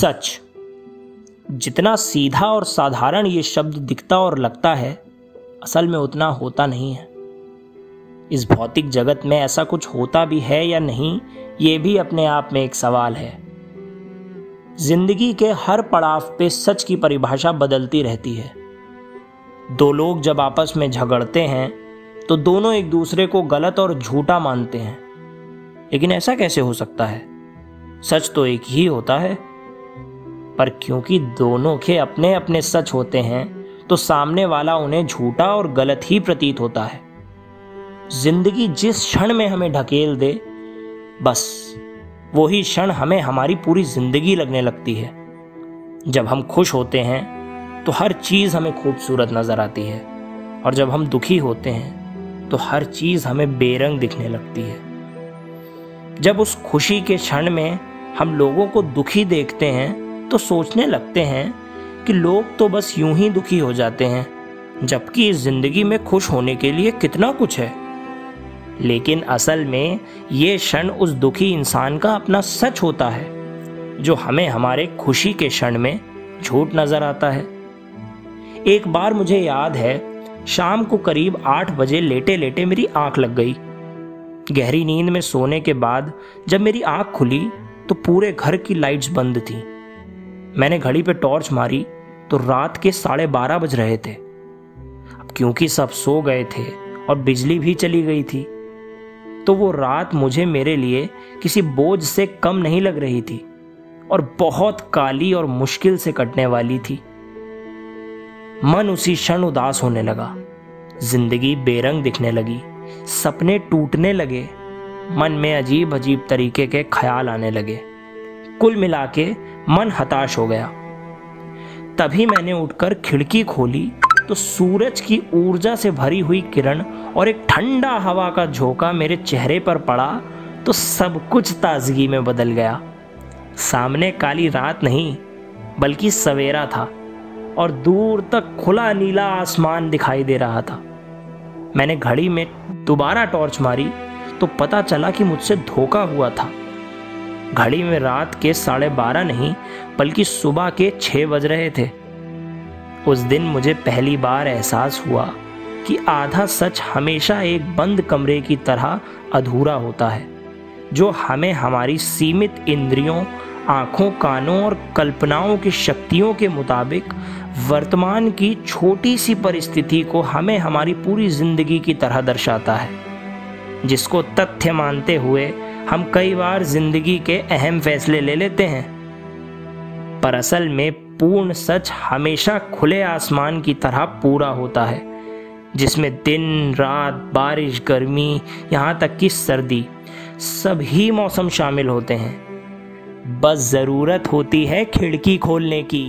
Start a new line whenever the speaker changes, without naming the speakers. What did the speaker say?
सच। जितना सीधा और साधारण ये शब्द दिखता और लगता है, असल में उतना होता नहीं है। इस भौतिक जगत में ऐसा कुछ होता भी है या नहीं, ये भी अपने आप में एक सवाल है। जिंदगी के हर पड़ाव पे सच की परिभाषा बदलती रहती है। दो लोग जब आपस में झगड़ते हैं तो दोनों एक दूसरे को गलत और झूठा मानते हैं, लेकिन ऐसा कैसे हो सकता है? सच तो एक ही होता है, पर क्योंकि दोनों के अपने अपने सच होते हैं तो सामने वाला उन्हें झूठा और गलत ही प्रतीत होता है। जिंदगी जिस क्षण में हमें ढकेल दे, बस वही क्षण हमें हमारी पूरी जिंदगी लगने लगती है। जब हम खुश होते हैं तो हर चीज हमें खूबसूरत नजर आती है, और जब हम दुखी होते हैं तो हर चीज हमें बेरंग दिखने लगती है। जब उस खुशी के क्षण में हम लोगों को दुखी देखते हैं तो सोचने लगते हैं कि लोग तो बस यूं ही दुखी हो जाते हैं, जबकि इस जिंदगी में खुश होने के लिए कितना कुछ है। लेकिन असल में ये क्षण उस दुखी इंसान का अपना सच होता है, जो हमें हमारे खुशी के क्षण में झूठ नजर आता है। एक बार मुझे याद है, शाम को करीब 8 बजे लेटे लेटे मेरी आंख लग गई। गहरी नींद में सोने के बाद जब मेरी आंख खुली तो पूरे घर की लाइट्स बंद थी। मैंने घड़ी पे टॉर्च मारी तो रात के 12:30 बज रहे थे। अब क्योंकि सब सो गए थे और बिजली भी चली गई थी, तो वो रात मुझे मेरे लिए किसी बोझ से कम नहीं लग रही थी और बहुत काली और मुश्किल से कटने वाली थी। मन उसी क्षण उदास होने लगा, जिंदगी बेरंग दिखने लगी, सपने टूटने लगे, मन में अजीब अजीब तरीके के ख्याल आने लगे। कुल मिला के मन हताश हो गया। तभी मैंने उठकर खिड़की खोली तो सूरज की ऊर्जा से भरी हुई किरण और एक ठंडा हवा का झोंका मेरे चेहरे पर पड़ा तो सब कुछ ताजगी में बदल गया। सामने काली रात नहीं बल्कि सवेरा था और दूर तक खुला नीला आसमान दिखाई दे रहा था। मैंने घड़ी में दोबारा टॉर्च मारी तो पता चला कि मुझसे धोखा हुआ था। घड़ी में रात के 12:30 नहीं बल्कि सुबह के 6 बज रहे थे। उस दिन मुझे पहली बार एहसास हुआ कि आधा सच हमेशा एक बंद कमरे की तरह अधूरा होता है, जो हमें हमारी सीमित इंद्रियों, आंखों, कानों और कल्पनाओं की शक्तियों के मुताबिक वर्तमान की छोटी सी परिस्थिति को हमें हमारी पूरी जिंदगी की तरह दर्शाता है, जिसको तथ्य मानते हुए हम कई बार जिंदगी के अहम फैसले ले लेते हैं। पर असल में पूर्ण सच हमेशा खुले आसमान की तरह पूरा होता है, जिसमें दिन, रात, बारिश, गर्मी, यहाँ तक कि सर्दी, सभी मौसम शामिल होते हैं। बस जरूरत होती है खिड़की खोलने की।